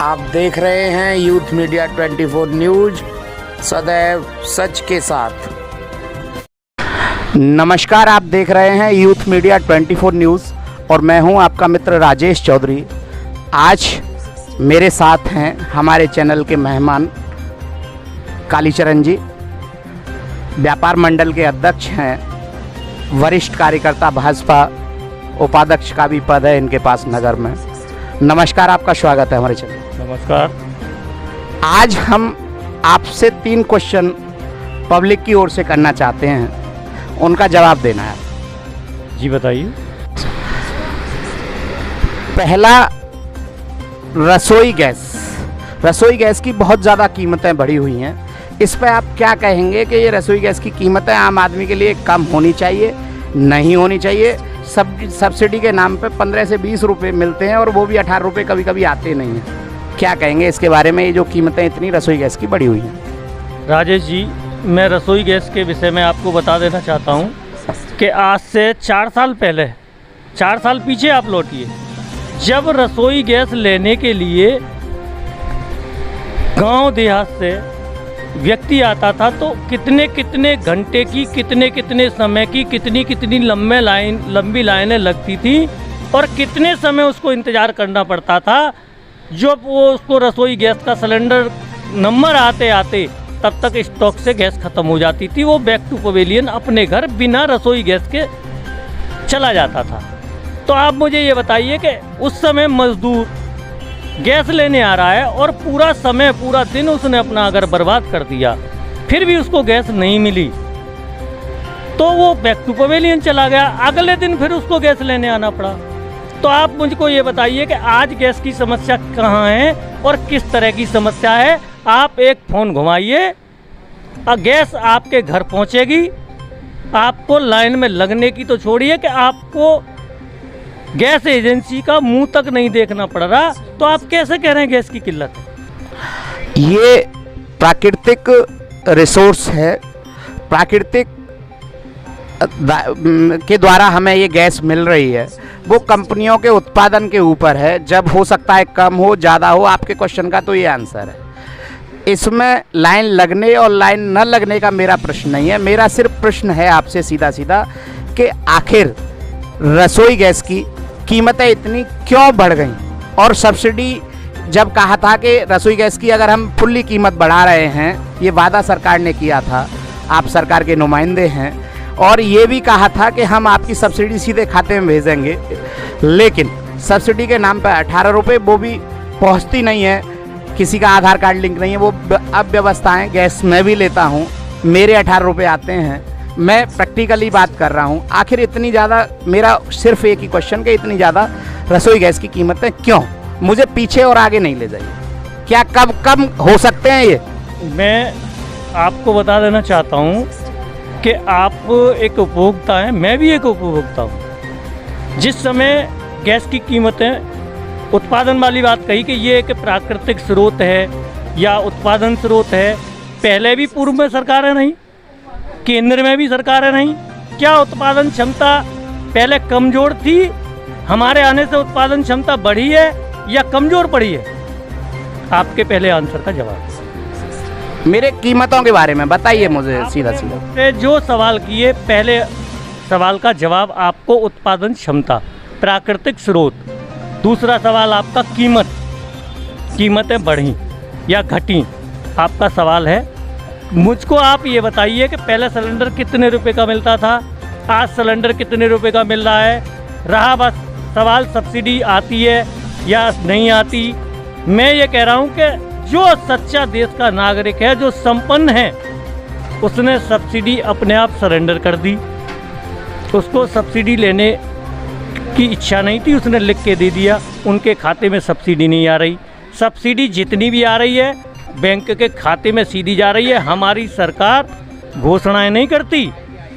आप देख रहे हैं यूथ मीडिया 24 न्यूज, सदैव सच के साथ। नमस्कार, आप देख रहे हैं यूथ मीडिया 24 न्यूज़ और मैं हूं आपका मित्र राजेश चौधरी। आज मेरे साथ हैं हमारे चैनल के मेहमान कालीचरण जी, व्यापार मंडल के अध्यक्ष हैं, वरिष्ठ कार्यकर्ता भाजपा, उपाध्यक्ष का भी पद है इनके पास नगर में। नमस्कार, आपका स्वागत है हमारे चैनल। नमस्कार। आज हम आपसे 3 क्वेश्चन पब्लिक की ओर से करना चाहते हैं, उनका जवाब देना है। जी बताइए। पहला, रसोई गैस की बहुत ज़्यादा कीमतें बढ़ी हुई हैं। इस पर आप क्या कहेंगे कि ये रसोई गैस की कीमतें आम आदमी के लिए कम होनी चाहिए, नहीं होनी चाहिए? सब्सिडी के नाम पे 15 से 20 रुपये मिलते हैं और वो भी 18 रुपये कभी कभी आते नहीं हैं। क्या कहेंगे इसके बारे में, ये जो कीमतें इतनी रसोई गैस की बढ़ी हुई हैं? राजेश जी, मैं रसोई गैस के विषय में आपको बता देना चाहता हूँ कि आज से 4 साल पहले, 4 साल पीछे आप लौटिए, जब रसोई गैस लेने के लिए गांव देहात से व्यक्ति आता था तो कितने कितने घंटे की, कितने कितने समय की, कितनी कितनी लंबी लाइनें लगती थी और कितने समय उसको इंतज़ार करना पड़ता था। जब वो उसको रसोई गैस का सिलेंडर नंबर आते आते तब तक स्टॉक से गैस ख़त्म हो जाती थी। वो बैक टू पवेलियन अपने घर बिना रसोई गैस के चला जाता था। तो आप मुझे ये बताइए कि उस समय मज़दूर गैस लेने आ रहा है और पूरा समय, पूरा दिन उसने अपना अगर बर्बाद कर दिया, फिर भी उसको गैस नहीं मिली तो वो बैक टू पवेलियन चला गया। अगले दिन फिर उसको गैस लेने आना पड़ा। तो आप मुझको ये बताइए कि आज गैस की समस्या कहाँ है और किस तरह की समस्या है। आप एक फ़ोन घुमाइए, गैस आपके घर पहुँचेगी। आपको लाइन में लगने की तो छोड़िए कि आपको गैस एजेंसी का मुंह तक नहीं देखना पड़ रहा। तो आप कैसे कह रहे हैं गैस की किल्लत है? ये प्राकृतिक रिसोर्स है, प्राकृतिक के द्वारा हमें ये गैस मिल रही है। वो कंपनियों के उत्पादन के ऊपर है। जब हो सकता है कम हो, ज़्यादा हो। आपके क्वेश्चन का तो ये आंसर है। इसमें लाइन लगने और लाइन न लगने का मेरा प्रश्न नहीं है। मेरा सिर्फ प्रश्न है आपसे सीधा सीधा कि आखिर रसोई गैस की कीमतें इतनी क्यों बढ़ गई? और सब्सिडी, जब कहा था कि रसोई गैस की अगर हम फुल्ली कीमत बढ़ा रहे हैं, ये वादा सरकार ने किया था, आप सरकार के नुमाइंदे हैं, और ये भी कहा था कि हम आपकी सब्सिडी सीधे खाते में भेजेंगे, लेकिन सब्सिडी के नाम पर 18 रुपये वो भी पहुंचती नहीं है। किसी का आधार कार्ड लिंक नहीं है। वो अब व्यवस्थाएँ, गैस मैं भी लेता हूँ, मेरे 18 रुपये आते हैं। मैं प्रैक्टिकली बात कर रहा हूँ। आखिर इतनी ज़्यादा, मेरा सिर्फ एक ही क्वेश्चन कि इतनी ज़्यादा रसोई गैस की कीमतें क्यों? मुझे पीछे और आगे नहीं ले जाइए। क्या कब कम हो सकते हैं ये? मैं आपको बता देना चाहता हूँ कि आप एक उपभोक्ता हैं, मैं भी एक उपभोक्ता हूँ। जिस समय गैस की कीमतें, उत्पादन वाली बात कही कि ये एक प्राकृतिक स्रोत है या उत्पादन स्रोत है, पहले भी पूर्व में सरकारें नहीं, केंद्र में भी सरकारें नहीं। क्या उत्पादन क्षमता पहले कमज़ोर थी? हमारे आने से उत्पादन क्षमता बढ़ी है या कमज़ोर पड़ी है? आपके पहले आंसर का जवाब। मेरे कीमतों के बारे में बताइए मुझे सीधा सीधा। जो सवाल किए, पहले सवाल का जवाब आपको उत्पादन क्षमता, प्राकृतिक स्रोत। दूसरा सवाल आपका कीमतें बढ़ी या घटी, आपका सवाल है। मुझको आप ये बताइए कि पहले सिलेंडर कितने रुपए का मिलता था, आज सिलेंडर कितने रुपए का मिल रहा है? रहा बस सवाल सब्सिडी आती है या नहीं आती। मैं ये कह रहा हूँ कि जो सच्चा देश का नागरिक है, जो संपन्न है, उसने सब्सिडी अपने आप सरेंडर कर दी। उसको सब्सिडी लेने की इच्छा नहीं थी, उसने लिख के दे दिया। उनके खाते में सब्सिडी नहीं आ रही। सब्सिडी जितनी भी आ रही है बैंक के खाते में सीधी जा रही है। हमारी सरकार घोषणाएं नहीं करती,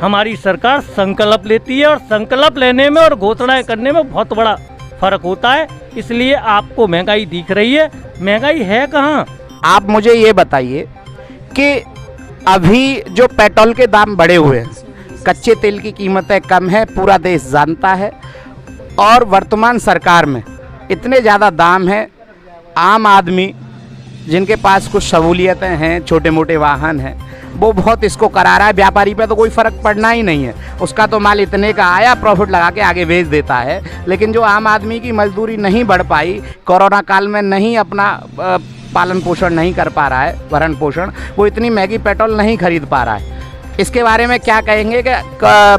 हमारी सरकार संकल्प लेती है, और संकल्प लेने में और घोषणाएं करने में बहुत बड़ा फ़र्क होता है। इसलिए आपको महंगाई दिख रही है, महंगाई है कहाँ? आप मुझे ये बताइए कि अभी जो पेट्रोल के दाम बढ़े हुए हैं, कच्चे तेल की कीमतें कम है, पूरा देश जानता है, और वर्तमान सरकार में इतने ज़्यादा दाम हैं आम आदमी जिनके पास कुछ सहूलियतें हैं, छोटे मोटे वाहन हैं, वो बहुत इसको करा रहा है। व्यापारी पे तो कोई फ़र्क पड़ना ही नहीं है, उसका तो माल इतने का आया, प्रॉफिट लगा के आगे बेच देता है। लेकिन जो आम आदमी की मजदूरी नहीं बढ़ पाई, कोरोना काल में नहीं अपना पालन पोषण नहीं कर पा रहा है, भरण पोषण, वो इतनी महंगी पेट्रोल नहीं खरीद पा रहा है। इसके बारे में क्या कहेंगे कि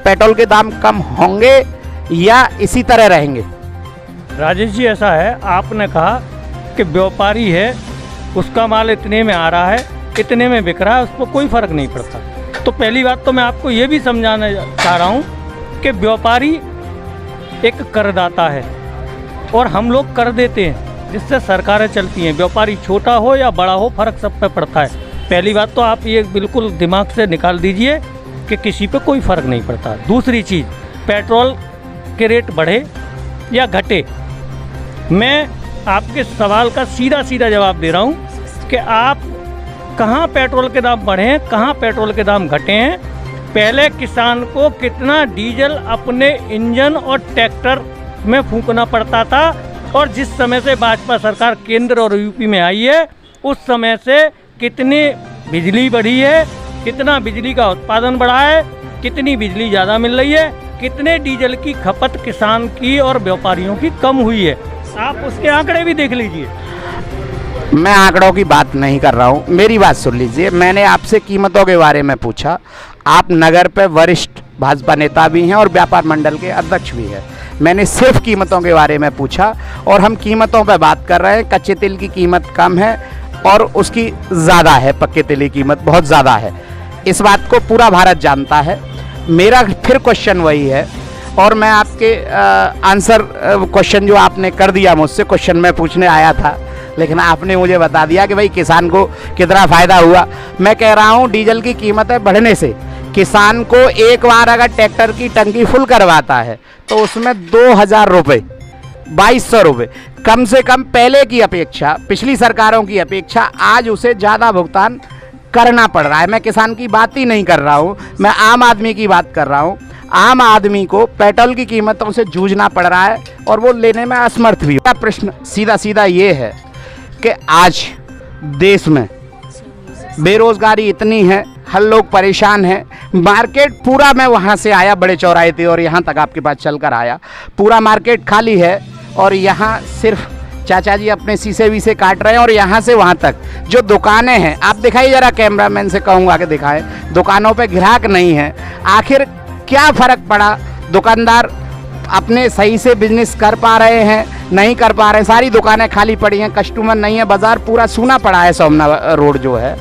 पेट्रोल के दाम कम होंगे या इसी तरह रहेंगे? राजेश जी, ऐसा है, आपने कहा कि व्यापारी है, उसका माल इतने में आ रहा है, इतने में बिक रहा है, उस पर कोई फ़र्क नहीं पड़ता। तो पहली बात तो मैं आपको ये भी समझाना चाह रहा हूँ कि व्यापारी एक करदाता है और हम लोग कर देते हैं, जिससे सरकारें चलती हैं। व्यापारी छोटा हो या बड़ा हो, फ़र्क सब पे पड़ता है। पहली बात तो आप ये बिल्कुल दिमाग से निकाल दीजिए कि किसी पे कोई फ़र्क नहीं पड़ता। दूसरी चीज़, पेट्रोल के रेट बढ़े या घटे, मैं आपके सवाल का सीधा सीधा जवाब दे रहा हूँ कि आप कहाँ पेट्रोल के दाम बढ़े हैं, कहाँ पेट्रोल के दाम घटे हैं। पहले किसान को कितना डीजल अपने इंजन और ट्रैक्टर में फूंकना पड़ता था, और जिस समय से भाजपा सरकार केंद्र और यूपी में आई है, उस समय से कितनी बिजली बढ़ी है, कितना बिजली का उत्पादन बढ़ा है, कितनी बिजली ज़्यादा मिल रही है, कितने डीजल की खपत किसान की और व्यापारियों की कम हुई है। आप उसके आंकड़े भी देख लीजिए। मैं आंकड़ों की बात नहीं कर रहा हूँ, मेरी बात सुन लीजिए। मैंने आपसे कीमतों के बारे में पूछा। आप नगर पे वरिष्ठ भाजपा नेता भी हैं और व्यापार मंडल के अध्यक्ष भी हैं। मैंने सिर्फ कीमतों के बारे में पूछा और हम कीमतों पे बात कर रहे हैं। कच्चे तेल की कीमत कम है और उसकी ज़्यादा है, पक्के तेल की कीमत बहुत ज़्यादा है। इस बात को पूरा भारत जानता है। मेरा फिर क्वेश्चन वही है, और मैं आपके आंसर क्वेश्चन जो आपने कर दिया मुझसे, क्वेश्चन मैं पूछने आया था, लेकिन आपने मुझे बता दिया कि भाई किसान को कितना फ़ायदा हुआ। मैं कह रहा हूँ डीजल की कीमतें बढ़ने से किसान को एक बार अगर ट्रैक्टर की टंकी फुल करवाता है तो उसमें 2000 रुपये, 2200 रुपये कम से कम पहले की अपेक्षा, पिछली सरकारों की अपेक्षा आज उसे ज़्यादा भुगतान करना पड़ रहा है। मैं किसान की बात ही नहीं कर रहा हूँ, मैं आम आदमी की बात कर रहा हूँ। आम आदमी को पेट्रोल की कीमतों से जूझना पड़ रहा है और वो लेने में असमर्थ भी। प्रश्न सीधा सीधा ये है कि आज देश में बेरोजगारी इतनी है, हर लोग परेशान हैं। मार्केट पूरा, मैं वहाँ से आया, बड़े चौराहे थे और यहाँ तक आपके पास चलकर आया, पूरा मार्केट खाली है और यहाँ सिर्फ चाचा जी अपने शीशे वीसे काट रहे हैं। और यहाँ से वहाँ तक जो दुकानें हैं, आप दिखाइए ज़रा, कैमरामैन से कहूँगा कि दिखाएं, दुकानों पे ग्राहक नहीं है। आखिर क्या फ़र्क पड़ा? दुकानदार अपने सही से बिजनेस कर पा रहे हैं, नहीं कर पा रहे हैं? सारी दुकानें खाली पड़ी हैं, कस्टमर नहीं है, बाज़ार पूरा सूना पड़ा है। सोमनाथ रोड जो है,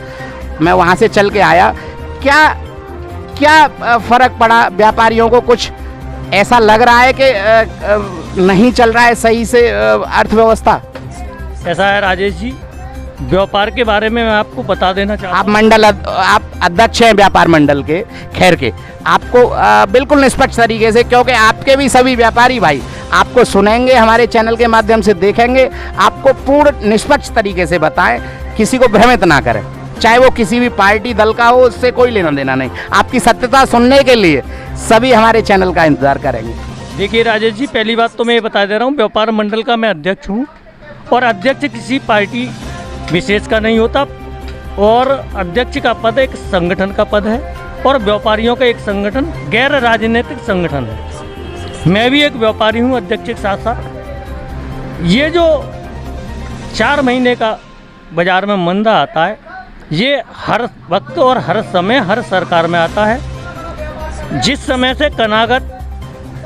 मैं वहाँ से चल के आया। क्या क्या फ़र्क पड़ा? व्यापारियों को कुछ ऐसा लग रहा है कि नहीं चल रहा है सही से अर्थव्यवस्था? ऐसा है राजेश जी, व्यापार के बारे में मैं आपको बता देना चाहता हूँ। आप अध्यक्ष हैं व्यापार मंडल के, खैर के, आपको बिल्कुल निष्पक्ष तरीके से, क्योंकि आपके भी सभी व्यापारी भाई आपको सुनेंगे, हमारे चैनल के माध्यम से देखेंगे, आपको पूर्ण निष्पक्ष तरीके से बताएं, किसी को भ्रमित ना करें, चाहे वो किसी भी पार्टी दल का हो, उससे कोई लेना देना नहीं। आपकी सत्यता सुनने के लिए सभी हमारे चैनल का इंतजार करेंगे। देखिए राजेश जी, पहली बात तो मैं ये बता दे रहा हूँ, व्यापार मंडल का मैं अध्यक्ष हूँ और अध्यक्ष किसी पार्टी विशेष का नहीं होता, और अध्यक्ष का पद एक संगठन का पद है और व्यापारियों का एक संगठन गैर राजनीतिक संगठन है। मैं भी एक व्यापारी हूँ अध्यक्ष के साथ साथ। ये जो 4 महीने का बाज़ार में मंदा आता है, ये हर वक्त और हर समय हर सरकार में आता है। जिस समय से कनागत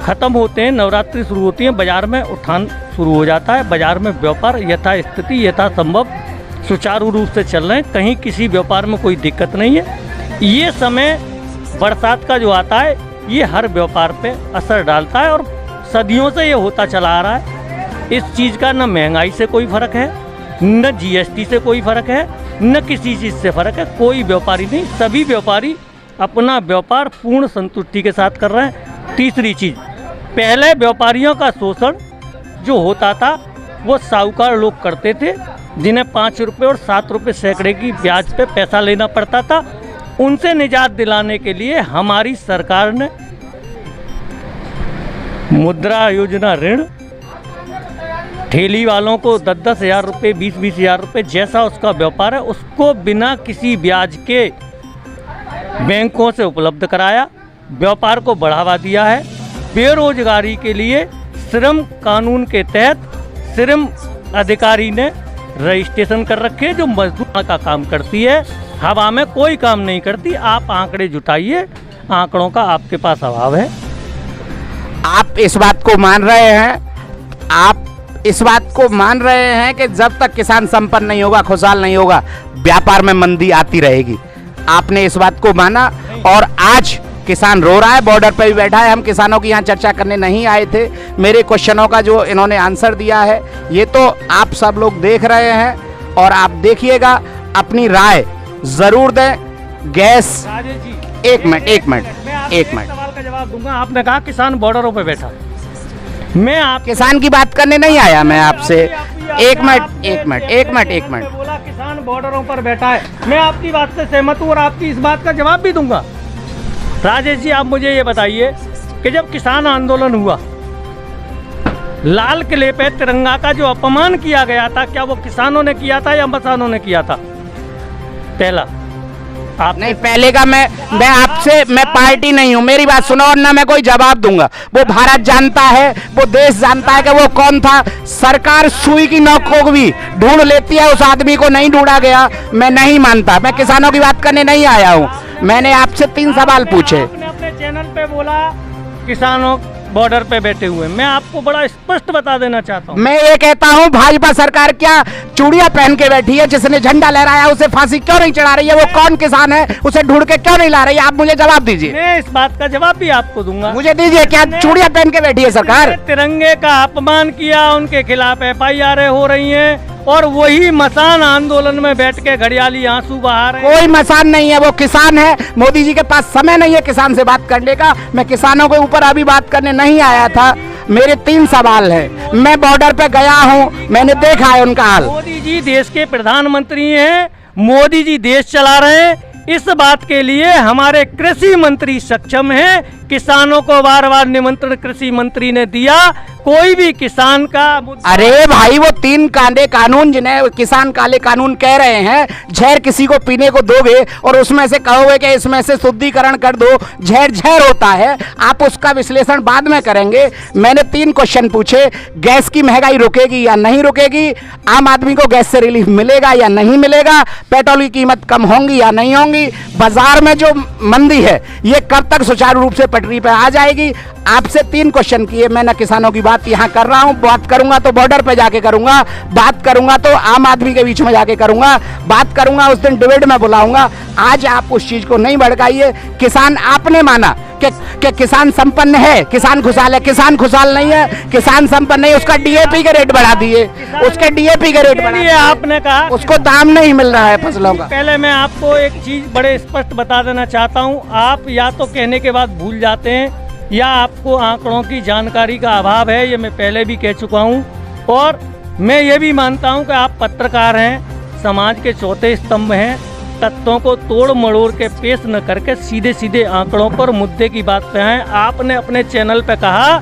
ख़त्म होते हैं, नवरात्रि शुरू होती है, बाज़ार में उठान शुरू हो जाता है। बाज़ार में व्यापार यथास्थिति यथासंभव सुचारू रूप से चल रहे हैं, कहीं किसी व्यापार में कोई दिक्कत नहीं है। ये समय बरसात का जो आता है, ये हर व्यापार पे असर डालता है और सदियों से ये होता चला आ रहा है। इस चीज़ का न महंगाई से कोई फ़र्क है, न जीएसटी से कोई फ़र्क है, न किसी चीज़ से फ़र्क है। कोई व्यापारी नहीं, सभी व्यापारी अपना व्यापार पूर्ण संतुष्टि के साथ कर रहे हैं। तीसरी चीज़, पहले व्यापारियों का शोषण जो होता था वो साहूकार लोग करते थे, जिन्हें 5 रुपये और 7 रुपये सैकड़े की ब्याज पे पैसा लेना पड़ता था। उनसे निजात दिलाने के लिए हमारी सरकार ने मुद्रा योजना ऋण ठेली वालों को 10-10 हज़ार रुपये, 20-20 हज़ार रुपये, जैसा उसका व्यापार है उसको बिना किसी ब्याज के बैंकों से उपलब्ध कराया, व्यापार को बढ़ावा दिया है। बेरोजगारी के लिए श्रम कानून के तहत श्रम अधिकारी ने रजिस्ट्रेशन कर रखे, जो मजदूर का काम करती है, हवा में कोई काम नहीं करती। आप आंकड़े जुटाइए, आंकड़ों का आपके पास अभाव है। आप इस बात को मान रहे हैं, आप इस बात को मान रहे हैं कि जब तक किसान संपन्न नहीं होगा, खुशहाल नहीं होगा, व्यापार में मंदी आती रहेगी। आपने इस बात को माना और आज किसान रो रहा है, बॉर्डर पे भी बैठा है। हम किसानों की यहाँ चर्चा करने नहीं आए थे, मेरे क्वेश्चनों का जो इन्होंने आंसर दिया है ये तो आप सब लोग देख रहे हैं और आप देखिएगा, अपनी राय जरूर दें। गैस राजेश जी, एक मिनट सवाल का जवाब दूंगा। आपने कहा किसान बॉर्डरों पे बैठा, मैं आप किसान की बात करने नहीं आया मैं आपसे। एक मिनट बोला किसान बॉर्डरों पर बैठा है, मैं आपकी बात से सहमत हूँ और आपकी इस बात का जवाब भी दूंगा। राजेश जी, आप मुझे ये बताइए कि जब किसान आंदोलन हुआ, लाल किले पे तिरंगा का जो अपमान किया गया था, क्या वो किसानों ने किया था या मसानों ने किया था? पहला आप नहीं, पहले का मैं आपसे, मैं पार्टी नहीं हूँ, मेरी बात सुनो और ना मैं कोई जवाब दूंगा। वो भारत जानता है, वो देश जानता है कि वो कौन था। सरकार सुई की नोक को भी ढूंढ लेती है, उस आदमी को नहीं ढूंढा गया। मैं नहीं मानता, मैं किसानों की बात करने नहीं आया हूँ। मैंने आपसे 3 सवाल पूछे। आपने अपने चैनल पे बोला किसानों बॉर्डर पे बैठे हुए, मैं आपको बड़ा स्पष्ट बता देना चाहता हूँ। मैं ये कहता हूँ, भाजपा सरकार क्या चूड़ियां पहन के बैठी है? जिसने झंडा लहराया उसे फांसी क्यों नहीं चढ़ा रही है? वो कौन किसान है? उसे ढूंढ के क्यों नहीं ला रही है? आप मुझे जवाब दीजिए। मैं इस बात का जवाब भी आपको दूंगा। मुझे दीजिए, क्या चूड़ियां पहन के बैठी है सरकार? तिरंगे का अपमान किया, उनके खिलाफ FIR हो रही हैं और वही मसान आंदोलन में बैठ के घड़ियाली आंसू बहा रहे हैं। कोई मसान नहीं है, वो किसान है। मोदी जी के पास समय नहीं है किसान से बात करने का। मैं किसानों के ऊपर अभी बात करने नहीं आया था। मेरे 3 सवाल हैं। मैं बॉर्डर पे गया हूँ, मैंने देखा है उनका हाल। मोदी जी देश के प्रधानमंत्री हैं, मोदी जी देश चला रहे हैं। इस बात के लिए हमारे कृषि मंत्री सक्षम हैं। किसानों को बार बार निमंत्रण कृषि मंत्री ने दिया, कोई भी किसान का अरे भाई, वो 3 काले कानून जिन्हें किसान काले कानून कह रहे हैं, जहर किसी को पीने को दोगे और उसमें से कहोगे कि इसमें से शुद्धिकरण कर दो, जहर होता है। आप उसका विश्लेषण बाद में करेंगे। मैंने 3 क्वेश्चन पूछे। गैस की महंगाई रुकेगी या नहीं रुकेगी? आम आदमी को गैस से रिलीफ मिलेगा या नहीं मिलेगा? पेट्रोल की कीमत कम होंगी या नहीं होंगी? बाजार में जो मंदी है ये कब तक सुचारू रूप से पटरी पे आ जाएगी? आपसे 3 क्वेश्चन किए। मैं ना किसानों की बात यहाँ कर रहा हूँ, बात करूंगा तो बॉर्डर पे जाके करूंगा, बात करूंगा तो आम आदमी के बीच में जाके करूंगा, बात करूंगा उस दिन डिबेट में बुलाऊंगा। आज आप उस चीज को नहीं भड़काइए। किसान, आपने माना कि किसान संपन्न है, किसान खुशहाल है। किसान खुशहाल नहीं है, किसान संपन्न नहीं। उसका DAP के रेट बढ़ा दिए, उसके DAP के रेट बढ़ा दिए। आपने कहा उसको दाम नहीं मिल रहा है फसलों का। पहले मैं आपको एक चीज बड़े स्पष्ट बता देना चाहता हूँ। आप या तो कहने के बाद भूल जाते हैं या आपको आंकड़ों की जानकारी का अभाव है, ये मैं पहले भी कह चुका हूँ। और मैं ये भी मानता हूँ कि आप पत्रकार हैं, समाज के चौथे स्तंभ हैं। तत्वों को तोड़ मड़ोड़ के पेश न करके सीधे सीधे आंकड़ों पर, मुद्दे की बात पे आए। आपने अपने चैनल पे कहा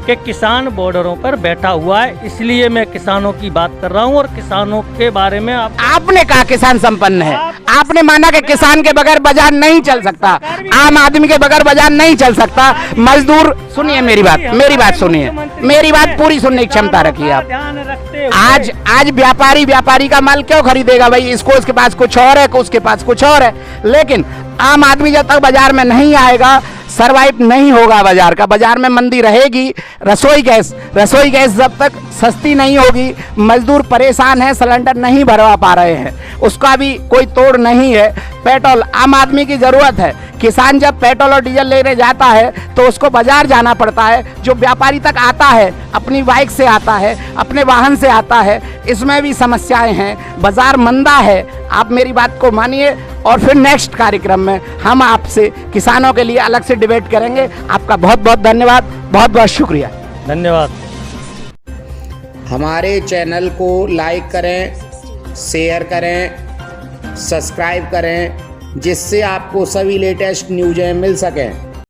कि किसान बॉर्डरों पर बैठा हुआ है, इसलिए मैं किसानों की बात कर रहा हूं और किसानों के बारे में आपने कहा किसान संपन्न है। आपने माना कि किसान के बगैर बाजार नहीं चल सकता, आम आदमी के बगैर बाजार नहीं चल सकता। मजदूर, सुनिए मेरी बात सुनिए, मेरी बात पूरी सुनने की क्षमता रखिए आप। आज व्यापारी का माल क्यों खरीदेगा भाई? इसके पास कुछ और है, उसके पास कुछ और है। लेकिन आम आदमी जब तक बाजार में नहीं आएगा, सरवाइव नहीं होगा बाजार का। बाजार में मंदी रहेगी। रसोई गैस जब तक सस्ती नहीं होगी, मजदूर परेशान है, सिलेंडर नहीं भरवा पा रहे हैं, उसका भी कोई तोड़ नहीं है। पेट्रोल आम आदमी की ज़रूरत है। किसान जब पेट्रोल और डीजल लेने जाता है तो उसको बाजार जाना पड़ता है। जो व्यापारी तक आता है अपनी बाइक से आता है, अपने वाहन से आता है, इसमें भी समस्याएं हैं। बाजार मंदा है। आप मेरी बात को मानिए और फिर नेक्स्ट कार्यक्रम में हम आपसे किसानों के लिए अलग से डिबेट करेंगे। आपका बहुत बहुत धन्यवाद, बहुत बहुत शुक्रिया। धन्यवाद। हमारे चैनल को लाइक करें, शेयर करें, सब्सक्राइब करें, जिससे आपको सभी लेटेस्ट न्यूज़ें मिल सकें।